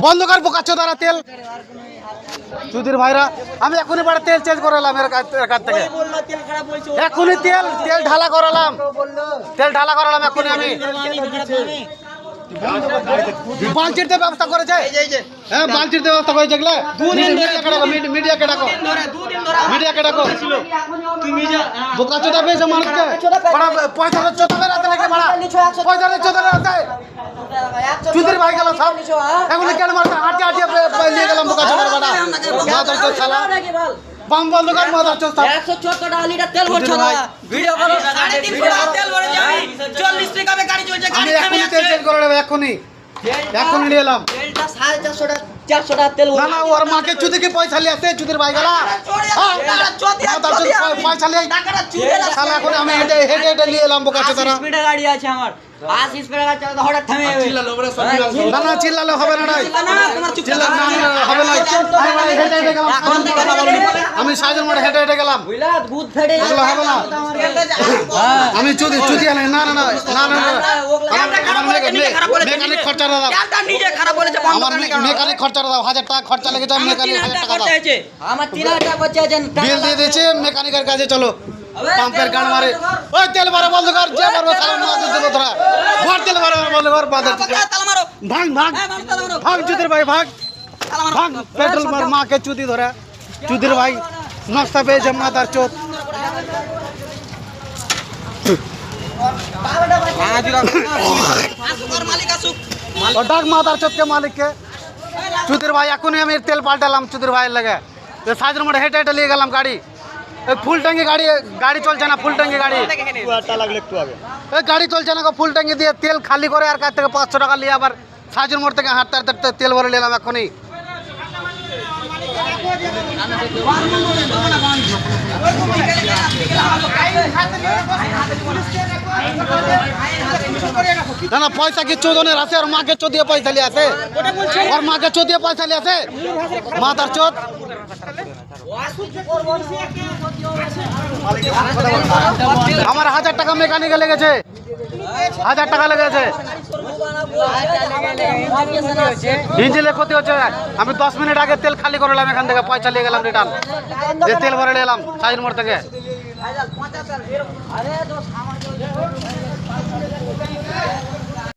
বন্ধ কর বোকাচ্ছো দ্বারা তেল সুধীর ভাইরা আমি এখনই বাড়ি তেল চেঞ্জ করালাম এর কাছ থেকে এখনই তেল ঢালা করালাম এখনই আমি বালতির ব্যবস্থা করেছে হ্যাঁ বালতির ব্যবস্থা করেছে এগুলা মিডিয়াকে ডাকো বোকাচ্ছোটা পেয়েছে মানুষকে পয়সা চোদ্দ রাতে লেগে মারা পয়সা চোদ্দ রাতে চুদির ভাই গেল সব এখন কেন মারতে হাঁটিয়ে নিয়ে গেলাম বোকাচ্ছোটার বাড়া মাদার চোদ শালা বাম বন্ধ কর মাদার চোদ 114 টাকা লিটার তেল ভরছো না ভিডিও করো 3.5 টাকা তেল ভরে যাই 40 টাকা গাড়ি চলছে আমি এখনই তেল চেঞ্জ করে নেব এখনই নিয়ে এলাম তেলটা 450 টাকা 400 টাকা তেল না ওর মাকে চুদি কি পয়সা লিয়ে আসে চুদির ভাই গেলা পয়সা লিয়ে শালা এখন আমি হেঁটে নিয়ে এলাম বোকাচ্ছোটারা স্পিডে গাড়ি আছে আমার 80 স্পিডে গাড়ি চালাতে হঠাৎ থেমে যাবে না চিল্লালে হবে না হবে না হেঁটে গেলাম আমি সাইজের মোড়ে হেঁটে গেলাম বুঝলা দুধ ফেটে এগুলো হবে না আমি চুদি আনি না মেকানিক খরচা দাও নিজে খারাপ বলেছে আমার মেকানিক খরচা দাও 1000 টাকা খরচা লেগে যায় মেকানিক 1000 টাকা দাও আমার 3000 টাকা খরচা আছে বিল দিয়ে দিয়েছে মেকানিকের কাছে চলো পাম্পের গান মারে ওই তেল মারা বন্ধ কর যে মারবো সালাম না দেবো তোরা ভর তেল মারা বন্ধ কর বাদে ভাগ চুদির ভাই ভাগ পেট্রোল মার মাকে চুদি ধরে চুদির ভাই নকশা পেয়েছে মাথার চোদ ডাক মাথার চোদকে মালিককে চুদির ভাই এখনই আমি তেল পাল্টালাম চুদির ভাইয়ের লেগে সাইজের মোড়ে হেঁটে নিয়ে গেলাম গাড়ি ফুল ট্যাঙ্কি গাড়ি চলছে না ফুল ট্যাঙ্কি গাড়ি গাড়ি চলছে না ফুল ট্যাঙ্কি দিয়ে তেল খালি করে আর কাছ থেকে 500 টাকা নিয়ে আবার সাইজের মোড় থেকে হাঁটতে তেল ভরে নিলাম এখনই না পয়সা কি চোদনের আছে আর মাকে চোদিয়ে পয়সা নিয়ে আছে আর মাকে চোদিয়ে পয়সা নিয়ে আছে মাতার চোদ আমার 1000 টাকা মেকানিকে লেগেছে 1000 টাকা লেগেছে ইঞ্জিনে ক্ষতি হচ্ছে আমি 10 মিনিট আগে তেল খালি করলাম এখান থেকে পয়সা নিয়ে গেলাম রিটার্ন যে তেল ভরে নিলাম সাইজের মোড় থেকে